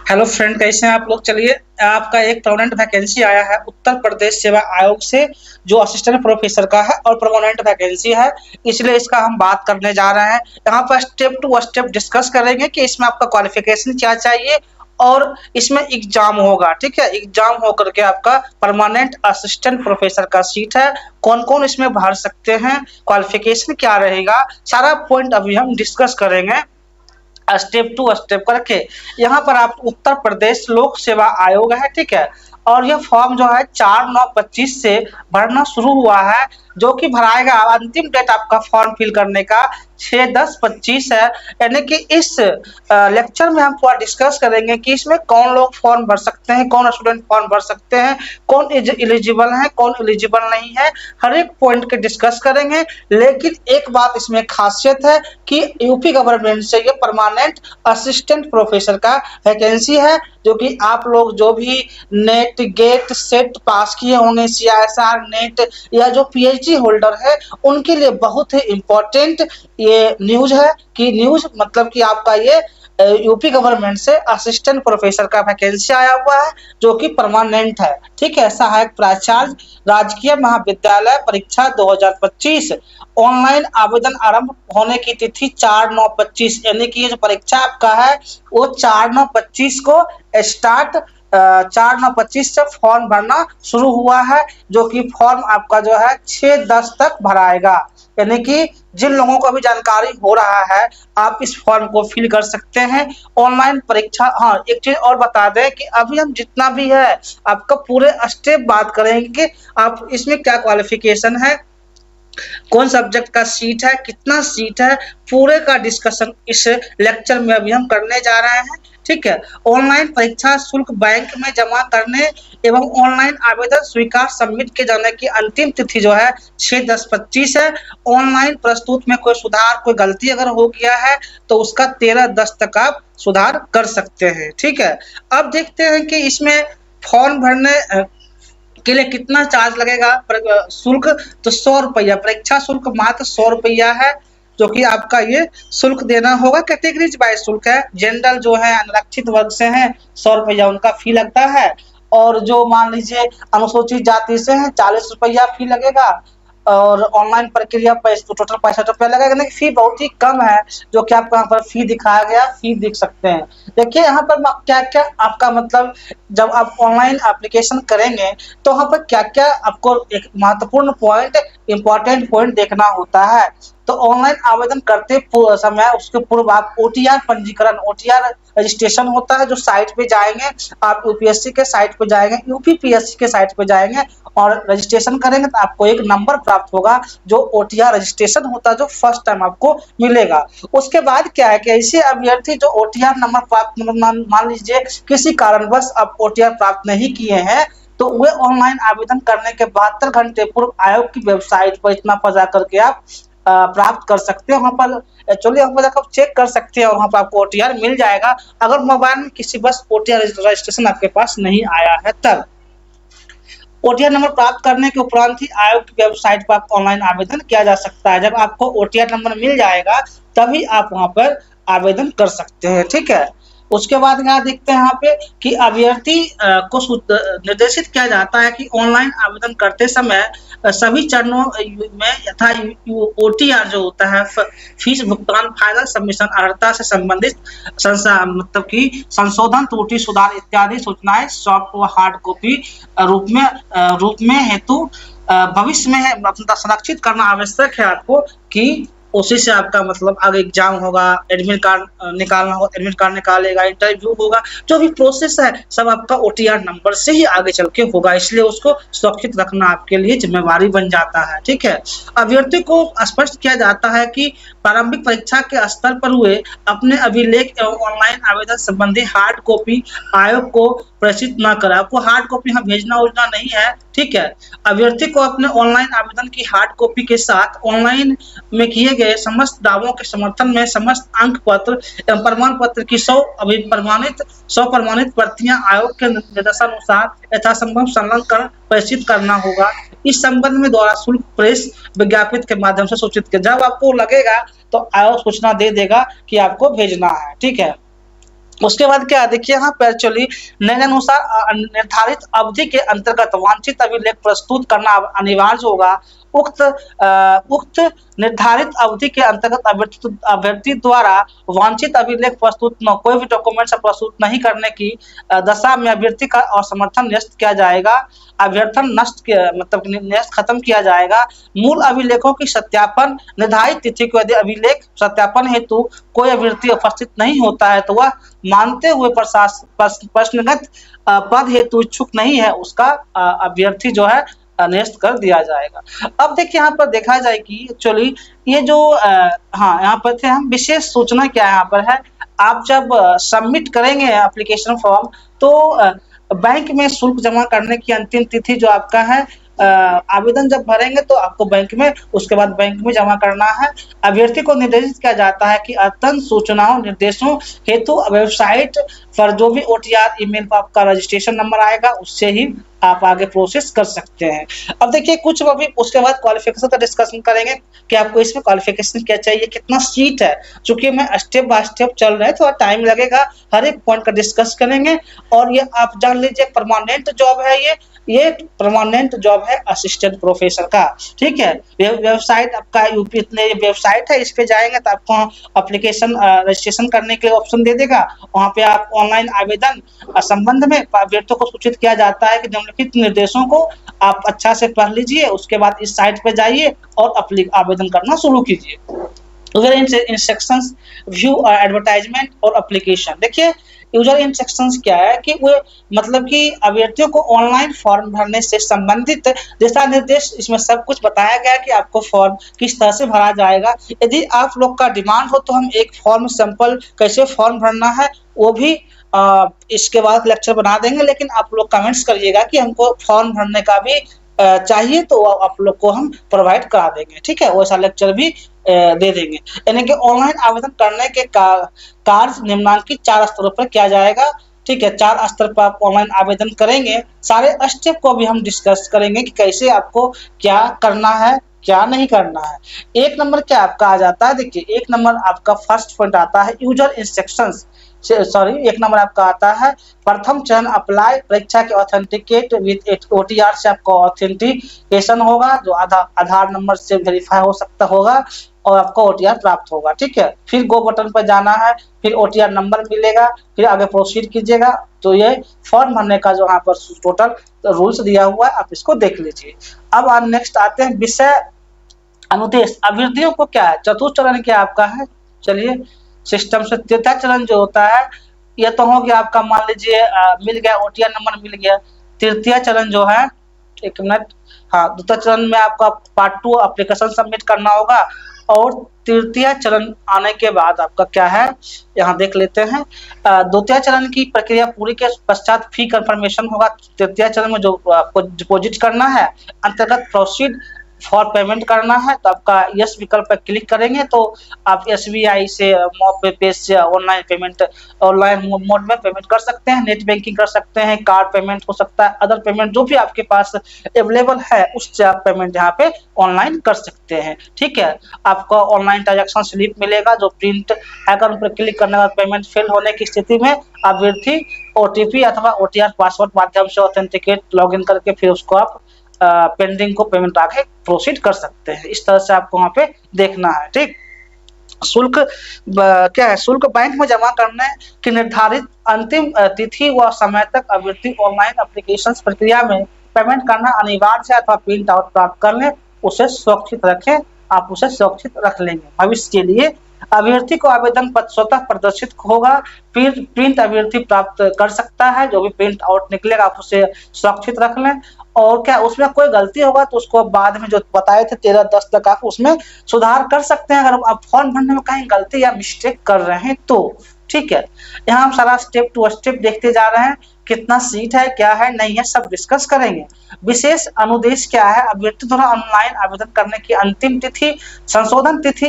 Hello friend, कैसे हैं आप लोग। चलिए, आपका एक परमानेंट वैकेंसी आया है उत्तर प्रदेश सेवा आयोग से, जो असिस्टेंट प्रोफेसर का है और परमानेंट वैकेंसी है। इसलिए इसका हम बात करने जा रहे हैं। यहाँ पर स्टेप टू स्टेप डिस्कस करेंगे कि इसमें आपका क्वालिफिकेशन क्या चाहिए और इसमें एग्जाम होगा। ठीक है, एग्जाम होकर के आपका परमानेंट असिस्टेंट प्रोफेसर का सीट है। कौन कौन इसमें भर सकते हैं, क्वालिफिकेशन क्या रहेगा, सारा पॉइंट अभी हम डिस्कस करेंगे स्टेप टू स्टेप करके। यहाँ पर आप उत्तर प्रदेश लोक सेवा आयोग है, ठीक है। और यह फॉर्म जो है 4/9/25 से भरना शुरू हुआ है, जो कि भराएगा। अंतिम डेट आपका फॉर्म फिल करने का 6/10/25 है। यानी कि इस लेक्चर में हम पूरा डिस्कस करेंगे कि इसमें कौन लोग फॉर्म भर सकते हैं, कौन स्टूडेंट फॉर्म भर सकते हैं, कौन एलिजिबल है, कौन एलिजिबल नहीं है। हर एक पॉइंट के डिस्कस करेंगे। लेकिन एक बात इसमें खासियत है कि यूपी गवर्नमेंट से ये परमानेंट असिस्टेंट प्रोफेसर का वैकेंसी है, जो कि आप लोग जो भी नेट गेट सेट पास किए होंगे, CISR नेट या जो PhD होल्डर है, उनके लिए बहुत ही इम्पोर्टेंट ये न्यूज है। कि न्यूज मतलब कि आपका ये यूपी गवर्नमेंट से असिस्टेंट प्रोफेसर का वैकेंसी आया हुआ है, जो कि परमानेंट है। ठीक है, सहायक प्राचार्य राजकीय महाविद्यालय परीक्षा 2025। ऑनलाइन आवेदन आरंभ होने की तिथि 4/9/25, यानी कि ये जो परीक्षा आपका है वो 4/9/25 को स्टार्ट 4/9/25 से फॉर्म भरना शुरू हुआ है, जो कि फॉर्म आपका जो है 6/10 तक भराएगा। यानी कि जिन लोगों को अभी जानकारी हो रहा है, आप इस फॉर्म को फिल कर सकते हैं। ऑनलाइन परीक्षा। हाँ, एक चीज और बता दें कि अभी हम जितना भी है आपका पूरे स्टेप बात करेंगे कि आप इसमें क्या क्वालिफिकेशन है, कौन सब्जेक्ट का सीट है, कितना सीट है, पूरे का डिस्कशन इस लेक्चर में अभी हम करने जा रहे हैं। ठीक है, ऑनलाइन परीक्षा शुल्क बैंक में जमा करने एवं ऑनलाइन आवेदन स्वीकार सबमिट किए जाने की अंतिम तिथि जो है 6/10/25 है। ऑनलाइन प्रस्तुत में कोई सुधार, कोई गलती अगर हो गया है तो उसका 13/10 तक आप सुधार कर सकते हैं। ठीक है, अब देखते हैं कि इसमें फॉर्म भरने के लिए कितना चार्ज लगेगा। शुल्क तो 100 रुपया, परीक्षा शुल्क मात्र 100 रुपया है, जो कि आपका ये शुल्क देना होगा। कैटेगरीज वाइज शुल्क है। जनरल जो है अनारक्षित वर्ग से हैं, 100 रुपया उनका फी लगता है। और जो मान लीजिए अनुसूचित जाति से हैं, 40 रुपया फी लगेगा। और ऑनलाइन प्रक्रिया तो टोटल 65 रुपया लगेगा। नहीं, फी बहुत ही कम है, जो कि आपको यहाँ पर फी दिखाया गया, फी देख सकते हैं। देखिए यहाँ पर क्या क्या आपका मतलब, जब आप ऑनलाइन एप्लीकेशन करेंगे तो वहाँ पर क्या क्या आपको एक महत्वपूर्ण पॉइंट, इंपॉर्टेंट पॉइंट देखना होता है। तो ऑनलाइन आवेदन करते समय उसके पूर्व आप OTR पंजीकरण, OTR रजिस्ट्रेशन होता है, जो साइट पे जाएंगे आप, UPSC के साइट पे जाएंगे, UPPSC के साइट पे जाएंगे और रजिस्ट्रेशन करेंगे तो आपको एक नंबर प्राप्त होगा, जो OTR रजिस्ट्रेशन होता है, जो फर्स्ट टाइम आपको मिलेगा। उसके बाद क्या है कि ऐसे अभ्यर्थी जो OTR नंबर प्राप्त, मान लीजिए किसी कारणवश आप OTR प्राप्त नहीं किए हैं, तो वे ऑनलाइन आवेदन करने के 72 घंटे पूर्व आयोग की वेबसाइट पर इतना पर जाकर के आप प्राप्त कर सकते हैं। वहाँ पर एक्चुअली वहाँ पर जाकर चेक कर सकते हैं और वहाँ पर आपको OTR मिल जाएगा, अगर मोबाइल में किसी बस OTR रजिस्ट्रेशन आपके पास नहीं आया है तब। OTR नंबर प्राप्त करने के उपरांत ही आयोग की वेबसाइट पर ऑनलाइन आवेदन किया जा सकता है। जब आपको OTR नंबर मिल जाएगा तभी आप वहाँ पर आवेदन कर सकते हैं। ठीक है, उसके बाद यहाँ देखते हैं यहाँ पे कि अभ्यर्थी को निर्देशित किया जाता है कि ऑनलाइन आवेदन करते समय सभी चरणों में यथा OTR जो होता है, फीस भुगतान, फाइनल सबमिशन, अर्हता से संबंधित मतलब कि संशोधन, त्रुटि सुधार इत्यादि सूचनाएं सॉफ्ट व हार्ड कॉपी रूप में हेतु भविष्य में मतलब संरक्षित करना आवश्यक है आपको, कि उसी से आपका मतलब आगे एग्जाम होगा, एडमिट कार्ड निकालना होगा, एडमिट कार्ड निकालेगा, इंटरव्यू होगा, जो भी प्रोसेस है सब आपका OTR नंबर से ही आगे चल के होगा। इसलिए उसको सुरक्षित रखना आपके लिए जिम्मेवारी बन जाता है। ठीक है, अभ्यर्थी को स्पष्ट किया जाता है कि प्रारंभिक परीक्षा के स्तर पर हुए अपने अभिलेख एवं ऑनलाइन आवेदन संबंधी हार्ड कॉपी आयोग को प्रेषित न करें। आपको हार्ड कॉपी यहाँ भेजना उजना नहीं है। ठीक है, अभ्यर्थी को अपने ऑनलाइन आवेदन की हार्ड कॉपी के साथ ऑनलाइन में किए गए समस्त दावों के समर्थन में समस्त अंक पत्र एवं प्रमाण पत्र की 100 प्रमाणित प्रतियां आयोग के निर्देशानुसार यथासंभव संलग्न कर प्रेषित करना होगा। इस संबंध में द्वारा शुल्क प्रेस विज्ञापित के माध्यम से सूचित किया। जब आपको लगेगा तो आयोग सूचना दे देगा कि आपको भेजना है। ठीक है, उसके बाद क्या देखिए यहाँ पर एक्चुअली नियमानुसार निर्धारित अवधि के अंतर्गत वांछित अभिलेख प्रस्तुत करना अनिवार्य होगा। उक्त निर्धारित अवधि के अंतर्गत अभ्यर्थी द्वारा वांछित अभिलेख प्रस्तुत न कोई भी डॉक्यूमेंट्स प्रस्तुत नहीं करने की दशा में अभ्यर्थी का असमर्थन निरस्त किया जाएगा। अभ्यर्थन मतलब निरस्त खत्म किया जाएगा। मूल अभिलेखों की सत्यापन निर्धारित तिथि को यदि अभिलेख सत्यापन हेतु कोई अभ्यर्थी उपस्थित नहीं होता है तो वह मानते हुए प्रश्नगत पद हेतु इच्छुक नहीं है, उसका अभ्यर्थी जो है निरस्त कर दिया जाएगा। अब देखिए यहाँ पर देखा जाए कि एक्चुअली ये जो हाँ यहाँ पर थे हम, विशेष सूचना क्या यहाँ पर है, आप जब सबमिट करेंगे एप्लीकेशन फॉर्म तो बैंक में शुल्क जमा करने की अंतिम तिथि जो आपका है, आवेदन जब भरेंगे तो आपको बैंक में, उसके बाद बैंक में जमा करना है। अभ्यर्थी को निर्देशित किया जाता है कि अत्यंत सूचनाओं निर्देशों हेतु वेबसाइट पर जो भी OTR ईमेल पर आपका रजिस्ट्रेशन नंबर आएगा उससे ही आप आगे प्रोसेस कर सकते हैं। अब देखिए कुछ अभी उसके बाद क्वालिफिकेशन का डिस्कशन करेंगे कि आपको इसमें क्वालिफिकेशन क्या चाहिए, कितना सीट है। चूंकि मैं स्टेप बाय स्टेप चल रहा है, थोड़ा टाइम लगेगा, हर एक पॉइंट का डिस्कस करेंगे। और ये आप जान लीजिए परमानेंट जॉब है, ये परमानेंट जॉब है असिस्टेंट प्रोफेसर का, ठीक है। वेबसाइट आपका यूपी इतने वेबसाइट है, इस पे जाएंगे तो आपको एप्लीकेशन रजिस्ट्रेशन करने के लिए ऑप्शन दे देगा। वहाँ पे आप ऑनलाइन आवेदन संबंध में अभ्यर्थियों को सूचित किया जाता है कि निम्नलिखित निर्देशों को आप अच्छा से पढ़ लीजिए, उसके बाद इस साइट पे जाइए और आवेदन करना शुरू कीजिए। यूजर इंस्ट्रक्शंस, व्यू एडवर्टाइजमेंट और एप्लीकेशन। देखिए यूजर इंस्ट्रक्शंस क्या है कि वो मतलब कि अभ्यर्थियों को ऑनलाइन फॉर्म भरने से संबंधित दिशा निर्देश, इसमें सब कुछ बताया गया कि आपको फॉर्म किस तरह से भरा जाएगा। यदि आप लोग का डिमांड हो तो हम एक फॉर्म सैंपल कैसे फॉर्म भरना है वो भी इसके बाद लेक्चर बना देंगे, लेकिन आप लोग कमेंट्स करिएगा कि हमको फॉर्म भरने का भी चाहिए तो आप लोग को हम प्रोवाइड करा देंगे, ठीक है। वैसा लेक्चर भी दे देंगे। यानी कि ऑनलाइन आवेदन करने के कार्य निम्नलिखित 4 स्तरों पर किया जाएगा, ठीक है। 4 स्तर पर आप ऑनलाइन आवेदन करेंगे। सारे स्टेप को भी हम डिस्कस करेंगे कि कैसे आपको क्या करना है, क्या नहीं करना है। 1 नंबर क्या आपका आ जाता है, देखिए 1 नंबर आपका फर्स्ट पॉइंट आता है यूजर इंस्ट्रक्शंस, सॉरी 1 नंबर आपका आता है प्रथम चरण अप्लाई परीक्षा के ऑथेंटिकेट विद OTR से आपका ऑथेंटिकेशन होगा, जो आधार नंबर से वेरीफाई हो सकता होगा और आपको OTR प्राप्त होगा, ठीक है। फिर गो बटन पर जाना है, फिर OTR नंबर मिलेगा, फिर आगे प्रोसीड कीजिएगा। तो ये फॉर्म भरने का जो यहाँ पर टोटल रूल्स दिया हुआ है, आप इसको देख लीजिए। अब नेक्स्ट आते हैं विषय अनुदेश। अभ्यर्थियों को क्या है, चतुर्थ चरण क्या आपका है, चलिए सिस्टम से तृतीय चरण जो होता है ये तो हो गया आपका, मान लीजिए मिल गया OTR नंबर मिल गया। तृतीय चरण जो है, एक मिनट, हाँ द्वितीय चरण में आपका पार्ट 2 एप्लीकेशन सबमिट करना होगा। और तृतीय चरण आने के बाद आपका क्या है, यहाँ देख लेते हैं। द्वितीय चरण की प्रक्रिया पूरी के पश्चात फी कंफर्मेशन होगा। तृतीय चरण में जो आपको डिपॉजिट करना है अंतर्गत प्रोसीड फॉर पेमेंट करना है, तो आपका यस विकल्प पर क्लिक करेंगे तो आप SBI से मोबाइल पेज से ऑनलाइन पेमेंट, ऑनलाइन मोड में पेमेंट कर सकते हैं, नेट बैंकिंग कर सकते हैं, कार्ड पेमेंट हो सकता है, अदर पेमेंट जो भी आपके पास अवेलेबल है उससे आप पेमेंट यहाँ पे ऑनलाइन कर सकते हैं, ठीक है। आपको ऑनलाइन ट्रांजेक्शन स्लिप मिलेगा जो प्रिंट, अगर उस पर क्लिक करने के बाद पेमेंट फेल होने की स्थिति में अभ्यर्थी OTP अथवा OTR पासवर्ड माध्यम से ऑथेंटिकेट लॉगिन करके फिर उसको आप पेंडिंग को पेमेंट आगे प्रोसीड कर सकते हैं। इस तरह से आपको वहाँ पे देखना है, ठीक। शुल्क क्या है, शुल्क बैंक में जमा करने की निर्धारित अंतिम तिथि व समय तक अभ्यर्थी ऑनलाइन एप्लीकेशन प्रक्रिया में पेमेंट करना अनिवार्य है अथवा प्रिंट आउट प्राप्त कर लें, उसे सुरक्षित रखें, आप उसे सुरक्षित रख लेंगे भविष्य के लिए। अभ्यर्थी को आवेदन पत्र स्वतः प्रदर्शित होगा, फिर प्रिंट अभ्यर्थी प्राप्त कर सकता है, जो भी प्रिंट आउट निकलेगा आप उसे सुरक्षित रख लें। और क्या उसमें कोई गलती होगा तो उसको बाद में जो बताए थे 13-10 तक आप उसमें सुधार कर सकते हैं, अगर आप फॉर्म भरने में कहीं गलती या मिस्टेक कर रहे हैं तो, ठीक है। यहाँ हम सारा स्टेप टू स्टेप देखते जा रहे हैं, कितना सीट है, क्या है, नहीं है, सब डिस्कस करेंगे। विशेष अनुदेश क्या है, अभ्यर्थी द्वारा ऑनलाइन आवेदन करने की अंतिम तिथि संशोधन तिथि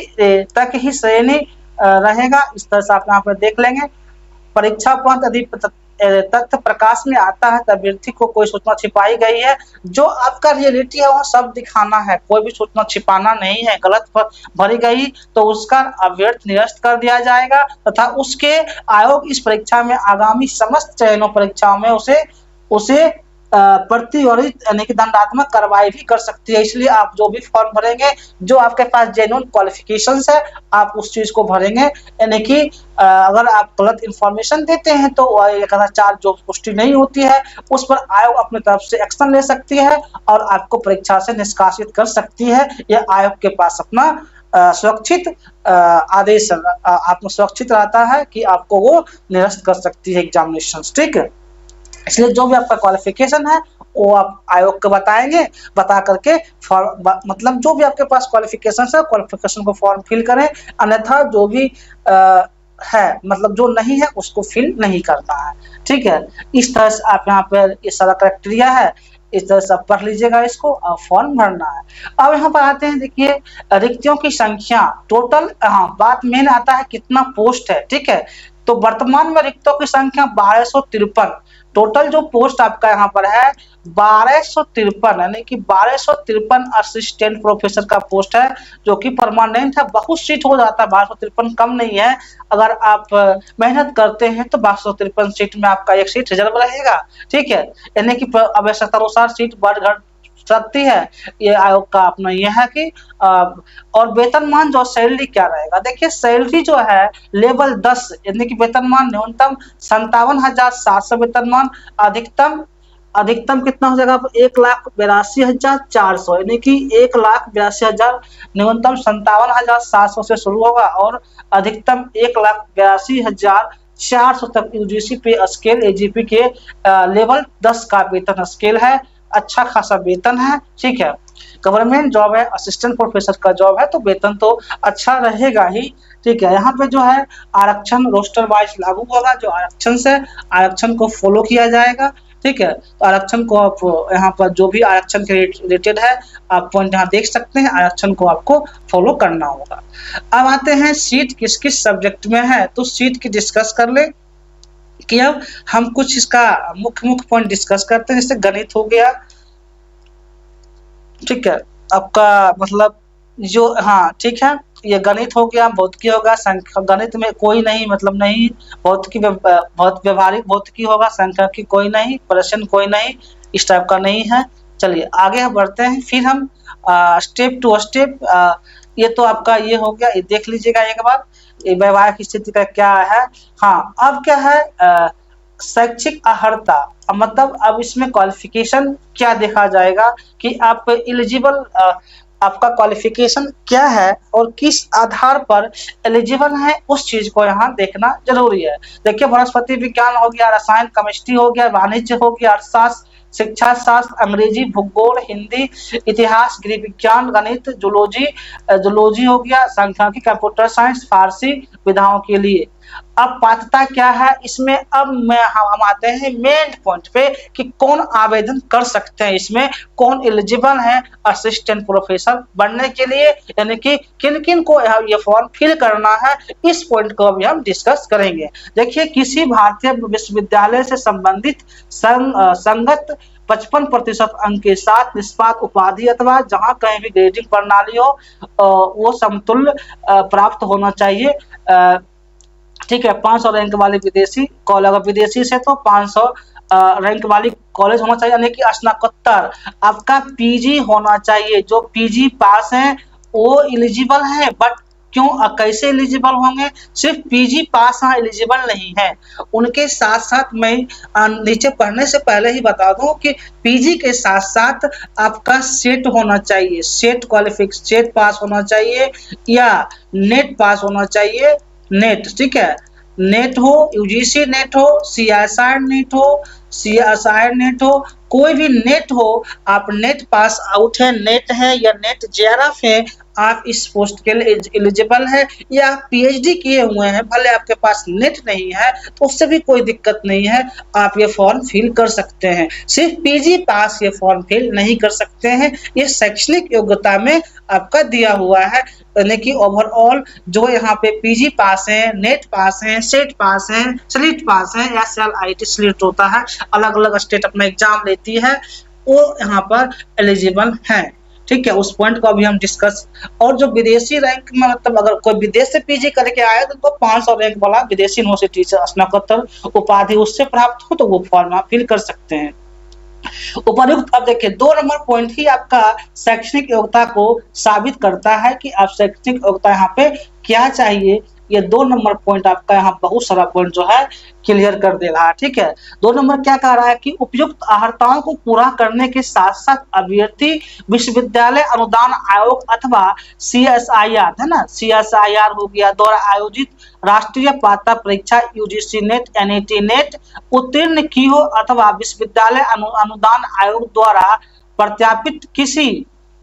तक ही श्रेणी रहेगा। इस तरह से आप यहाँ पर देख लेंगे। परीक्षा उपरांत यदि तथ्य प्रकाश में आता है, तब अभ्यर्थी को कोई सूचना छिपाई गई है, जो आपका रियलिटी है वह सब दिखाना है, कोई भी सूचना छिपाना नहीं है। गलत भरी गई तो उसका अभ्यर्थ निरस्त कर दिया जाएगा तथा उसके आयोग इस परीक्षा में आगामी समस्त चयनों परीक्षाओं में उसे प्रतिवरित यानी कि दंडात्मक कार्रवाई भी कर सकती है। इसलिए आप जो भी फॉर्म भरेंगे, जो आपके पास जेन्युइन क्वालिफिकेशंस है, आप उस चीज को भरेंगे। यानी कि अगर आप गलत इंफॉर्मेशन देते हैं तो 1004 जो पुष्टि नहीं होती है उस पर आयोग अपनी तरफ से एक्शन ले सकती है और आपको परीक्षा से निष्कासित कर सकती है। यह आयोग के पास अपना सुरक्षित आदेश सुरक्षित रहता है कि आपको वो निरस्त कर सकती है एग्जामिनेशन। ठीक है, इसलिए जो भी आपका क्वालिफिकेशन है वो आप आयोग को बताएंगे, बता करके फॉर्म मतलब जो भी आपके पास क्वालिफिकेशन है क्वालिफिकेशन को फॉर्म फिल करें, अन्यथा जो भी है मतलब जो नहीं है उसको फिल नहीं करना है। ठीक है, इस तरह से आप यहाँ पर ये सारा क्राइटेरिया है, इस तरह से आप पढ़ लीजिएगा इसको और फॉर्म भरना है। अब यहाँ पर आते हैं, देखिए रिक्तियों की संख्या टोटल, हाँ बात मेन आता है कितना पोस्ट है। ठीक है, तो वर्तमान में रिक्तियों की संख्या 1253, टोटल जो पोस्ट आपका यहाँ पर है 1253, यानी कि 1253 असिस्टेंट प्रोफेसर का पोस्ट है जो कि परमानेंट है। बहुत सीट हो जाता है, 1253 कम नहीं है। अगर आप मेहनत करते हैं तो 1253 सीट में आपका एक सीट रिजर्व रहेगा। ठीक है, यानी कि आवश्यकता अनुसार सीट बढ़ घट सकती है। ये आयोग का अपना ये है कि और वेतनमान जो सैलरी क्या रहेगा, देखिए सैलरी जो है लेवल 10 यानी कि वेतनमान न्यूनतम 57,700 वेतनमान, अधिकतम कितना हो जाएगा 1,82,400 यानी कि 1,82,000 न्यूनतम 57,700 से शुरू होगा और अधिकतम 1,82,400 तक यूजीसी पे स्केल एजीपी के लेवल 10 का वेतन स्केल है। अच्छा खासा वेतन है। ठीक है, गवर्नमेंट जॉब है, असिस्टेंट प्रोफेसर का जॉब है तो वेतन तो अच्छा रहेगा ही। ठीक है, यहाँ पे जो है आरक्षण रोस्टर वाइज लागू होगा, जो आरक्षण से आरक्षण को फॉलो किया जाएगा। ठीक है, तो आरक्षण को आप यहाँ पर जो भी आरक्षण के रिलेटेड है आप पॉइंट यहाँ देख सकते हैं, आरक्षण को आपको फॉलो करना होगा। अब आते हैं सीट किस किस सब्जेक्ट में है, तो सीट की डिस्कस कर ले कि अब हम कुछ इसका मुख्य पॉइंट डिस्कस करते हैं। जैसे गणित हो गया, ठीक है आपका मतलब जो, हाँ ठीक है, ये गणित हो गया, भौतिकी होगा, संख्या गणित में कोई नहीं मतलब नहीं, भौतिकी व्यवहारिक भौतिकी होगा, संख्या की कोई नहीं, प्रश्न कोई नहीं, इस टाइप का नहीं है। चलिए आगे बढ़ते हैं, फिर हम स्टेप टू स्टेप, ये तो आपका ये हो गया, ये देख लीजिएगा एक बार वैवाहिक स्थिति का क्या है। हाँ, अब क्या है शैक्षिक अर्हता, मतलब अब इसमें क्वालिफिकेशन क्या देखा जाएगा कि आप एलिजिबल, आपका क्वालिफिकेशन क्या है और किस आधार पर एलिजिबल है उस चीज को यहाँ देखना जरूरी है। देखिए वनस्पति विज्ञान हो गया, रसायन केमिस्ट्री हो गया, वाणिज्य हो गया, अर्थशास्त्र, शिक्षा शास्त्र, अंग्रेजी, भूगोल, हिंदी, इतिहास, गृह विज्ञान, गणित, जूलॉजी हो गया, सांख्यिकी, कंप्यूटर साइंस, फारसी विधाओं के लिए। अब पात्रता क्या है इसमें, अब हम आते हैं मेन पॉइंट पे कि कौन आवेदन कर सकते हैं, इसमें कौन एलिजिबल है असिस्टेंट प्रोफेसर बनने के लिए, यानी कि किन किन को ये फॉर्म फिल करना है, इस पॉइंट को अभी हम डिस्कस करेंगे। देखिए किसी भारतीय विश्वविद्यालय से संबंधित संगत 55% अंक के साथ निष्पात उपाधि अथवा जहां कहीं भी ग्रेडिंग प्रणाली हो वो समतुल्य प्राप्त होना चाहिए। ठीक है, 500 रैंक वाले विदेशी कॉलेज, अगर विदेशी से तो 500 रैंक वाली कॉलेज होना चाहिए, यानी कि स्नातकोत्तर आपका पीजी होना चाहिए। जो पीजी पास है वो एलिजिबल है, बट क्यों कैसे एलिजिबल होंगे, सिर्फ पीजी पास हाँ एलिजिबल नहीं है, उनके साथ साथ मैं नीचे पढ़ने से पहले ही बता दूं कि पीजी के साथ साथ आपका सेट होना चाहिए, सेट क्वालिफिकेशन, सेट पास होना चाहिए या नेट पास होना चाहिए, नेट, ठीक है, नेट हो, यूजीसी नेट हो, सीएसआर नेट हो, सीएसआर नेट हो, कोई भी नेट हो, आप नेट पास आउट है, नेट है या नेट जेआरएफ है, आप इस पोस्ट के लिए एलिजिबल है, या आप पीएचडी किए हुए हैं, भले आपके पास नेट नहीं है तो उससे भी कोई दिक्कत नहीं है, आप ये फॉर्म फिल कर सकते हैं। सिर्फ पीजी पास ये फॉर्म फिल नहीं कर सकते हैं, ये शैक्षणिक योग्यता में आपका दिया हुआ है, यानी कि ओवरऑल जो यहाँ पे पीजी पास है, नेट पास है, सेट पास है, स्लिट पास है, SLIT स्लिट होता है, अलग अलग स्टेट अपना एग्जाम लेती है, वो यहाँ पर एलिजिबल हैं। ठीक है, उस पॉइंट को अभी हम डिस्कस। और जो विदेशी रैंक में, मतलब अगर कोई विदेश से पीजी करके आया तो 500 रैंक वाला विदेशी यूनिवर्सिटी से स्नातकोत्तर उपाधि उससे प्राप्त हो तो वो फॉर्म आप फिल कर सकते हैं। उपर्युक्त, अब देखिए 2 नंबर पॉइंट ही आपका शैक्षणिक योग्यता को साबित करता है कि आप शैक्षणिक योग्यता यहाँ पे क्या चाहिए। ये 2 नंबर पॉइंट आपका यहाँ बहुत सारा पॉइंट जो है क्लियर कर दे रहा है। ठीक है, 2 नंबर क्या कह रहा है कि उपयुक्त अर्हताओं को पूरा करने के साथ साथ अभ्यर्थी विश्वविद्यालय अनुदान आयोग अथवा CSIR है ना, CSIR हो गया द्वारा आयोजित राष्ट्रीय पात्रता परीक्षा UGC नेट NET नेट उत्तीर्ण की हो अथवा विश्वविद्यालय अनुदान आयोग द्वारा प्रत्यापित किसी,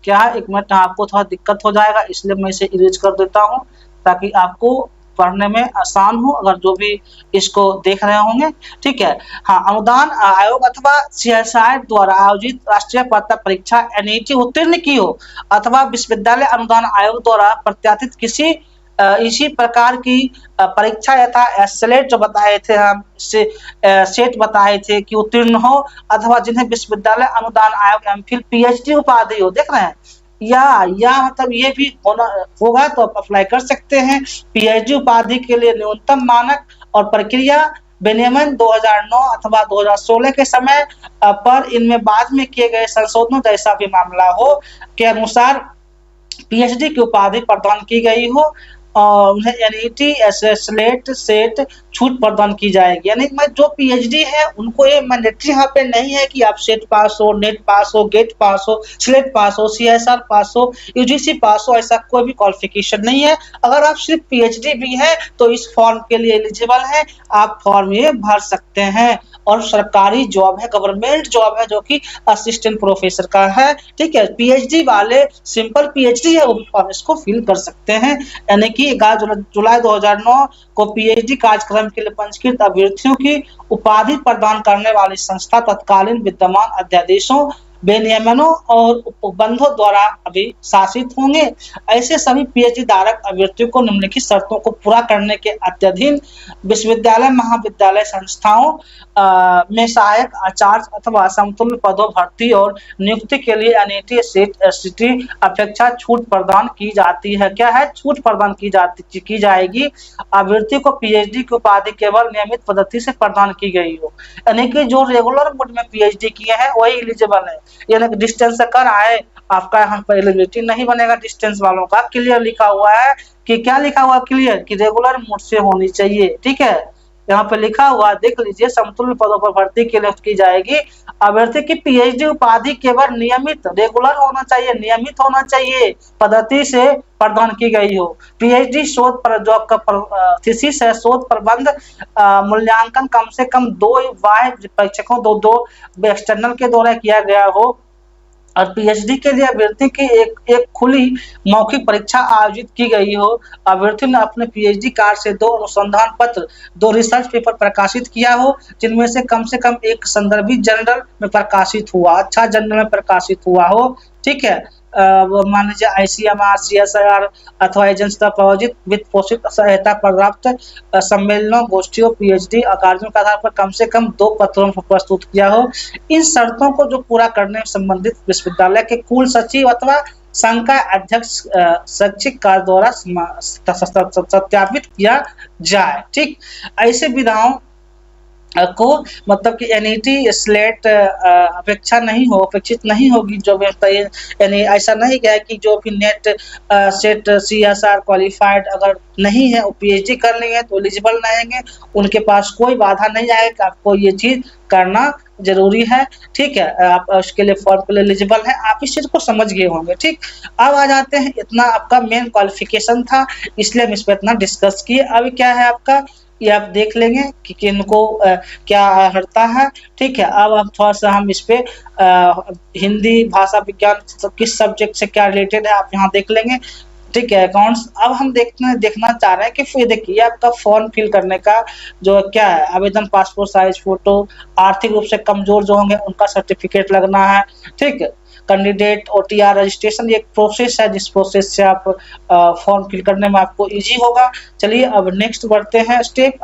क्या एक मिनट आपको थोड़ा दिक्कत हो जाएगा इसलिए मैं इसे इरेज कर देता हूँ ताकि आपको पढ़ने में आसान हो, अगर जो भी इसको देख रहे होंगे। ठीक है, हाँ, अनुदान आयोग अथवा CSIR द्वारा आयोजित राष्ट्रीय पात्रता परीक्षा NET उत्तीर्ण की हो अथवा विश्वविद्यालय अनुदान आयोग द्वारा प्रत्याशित किसी इसी प्रकार की परीक्षा यथा स्लेट जो बताए थे हम, सेट बताए थे कि उत्तीर्ण हो, अथवा जिन्हें विश्वविद्यालय अनुदान आयोग MPhil PhD उपाधि हो, देख रहे हैं, या मतलब ये भी होगा तो आप अप्लाई कर सकते हैं। PhD उपाधि के लिए न्यूनतम मानक और प्रक्रिया विनियमन 2009 अथवा 2016 के समय पर इनमें बाद में किए गए संशोधनों जैसा भी मामला हो के अनुसार PhD की उपाधि प्रदान की गई हो और उन्हें NET स्लेट सेट छूट प्रदान की जाएगी। यानी जो PhD है उनको ये मैंडेटरी यहाँ पे नहीं है कि आप सेट पास हो, नेट पास हो, गेट पास हो, स्लेट पास हो, CSR पास हो, UGC पास हो, ऐसा कोई भी क्वालिफिकेशन नहीं है। अगर आप सिर्फ PhD भी है तो इस फॉर्म के लिए एलिजिबल है, आप फॉर्म ये भर सकते हैं। और सरकारी जॉब है, गवर्नमेंट जॉब है जो कि असिस्टेंट प्रोफेसर का है। ठीक है, PhD वाले सिंपल PhD है वो भी फॉर्म इसको फिल कर सकते हैं। यानी कि 11 जुलाई 2009 को PhD कार्यक्रम के लिए पंजीकृत अभ्यर्थियों की उपाधि प्रदान करने वाली संस्था तत्कालीन विद्यमान अध्यादेशों, विनियमनों और उपबंधों द्वारा अभी शासित होंगे। ऐसे सभी PhD धारक अभ्यर्थियों को निम्नलिखित शर्तों को पूरा करने के अत्यधीन विश्वविद्यालय महाविद्यालय संस्थाओं में सहायक आचार्य अथवा समतुल्य पदों भर्ती और नियुक्ति के लिए NET सेट ST अपेक्षा छूट प्रदान की जाती है। क्या है, छूट प्रदान की जाएगी। अभ्यर्थी को PhD की उपाधि केवल नियमित पद्धति से प्रदान की गई हो, यानी कि जो रेगुलर मोड में PhD किए हैं वही एलिजिबल है। यानी कि डिस्टेंस से कर आए आपका यहाँ पर एलिजिबिलिटी नहीं बनेगा। डिस्टेंस वालों का क्लियर लिखा हुआ है कि क्या लिखा हुआ क्लियर कि रेगुलर मोड से होनी चाहिए। ठीक है, यहाँ पे लिखा हुआ देख लीजिए, समतुल्य पदों पर भर्ती के लिए की जाएगी। अभ्यर्थी की PhD उपाधि केवल नियमित रेगुलर होना चाहिए, नियमित होना चाहिए पद्धति से प्रदान की गई हो। PhD शोध पर जो आपका थीसिस है, शोध प्रबंध मूल्यांकन कम से कम 2 बाह्य परीक्षकों दो एक्सटर्नल के द्वारा किया गया हो। और PhD के लिए अभ्यर्थी की एक खुली मौखिक परीक्षा आयोजित की गई हो। अभ्यर्थी ने अपने PhD कार्य से 2 अनुसंधान पत्र, 2 रिसर्च पेपर प्रकाशित किया हो, जिनमें से कम एक संदर्भित जर्नल में प्रकाशित हुआ, अच्छा जर्नल में प्रकाशित हुआ हो। ठीक है, मान लीजिए ICMR, CSIR अथवा एजेंसी द्वारा प्रायोजित वित्त पोषित सहायता प्राप्त सम्मेलनों, गोष्ठियों, PhD अकादमी के आधार पर कम से कम 2 पत्रों को प्रस्तुत किया हो। इन शर्तों को जो पूरा करने में संबंधित विश्वविद्यालय के कुल सचिव अथवा संकाय अध्यक्ष शैक्षिक कार्य द्वारा सत्यापित किया जाए। ठीक, ऐसे विधाओं को मतलब कि NET स्लेट अपेक्षित नहीं होगी जो भी, यानी ऐसा नहीं है कि जो भी नेट सेट CSR क्वालिफाइड अगर नहीं है वो PhD कर ली है तो एलिजिबल रहेंगे, उनके पास कोई बाधा नहीं आएगा कि आपको ये चीज करना जरूरी है। ठीक है, आप उसके लिए फॉर्म के लिए एलिजिबल है, आप इस चीज को समझ गए होंगे। ठीक, अब आ जाते हैं, इतना आपका मेन क्वालिफिकेशन था इसलिए हम इस पर इतना डिस्कस किए। अभी क्या है आपका ये आप देख लेंगे कि किनको क्या हटता है। ठीक है, अब हम थोड़ा सा हम इस पे हिंदी भाषा विज्ञान किस सब्जेक्ट से क्या रिलेटेड है आप यहाँ देख लेंगे। ठीक है, अकाउंट्स। अब हम देखना चाह रहे हैं कि फिर देखिए आपका फॉर्म फिल करने का जो क्या है, आवेदन, पासपोर्ट साइज फोटो, आर्थिक रूप से कमजोर जो होंगे उनका सर्टिफिकेट लगना है। ठीक है, कैंडिडेट ओटीआर रजिस्ट्रेशन, ये एक प्रोसेस है जिस प्रोसेस से आप फॉर्म फिल करने में आपको इजी होगा। चलिए अब नेक्स्ट बढ़ते हैं स्टेप,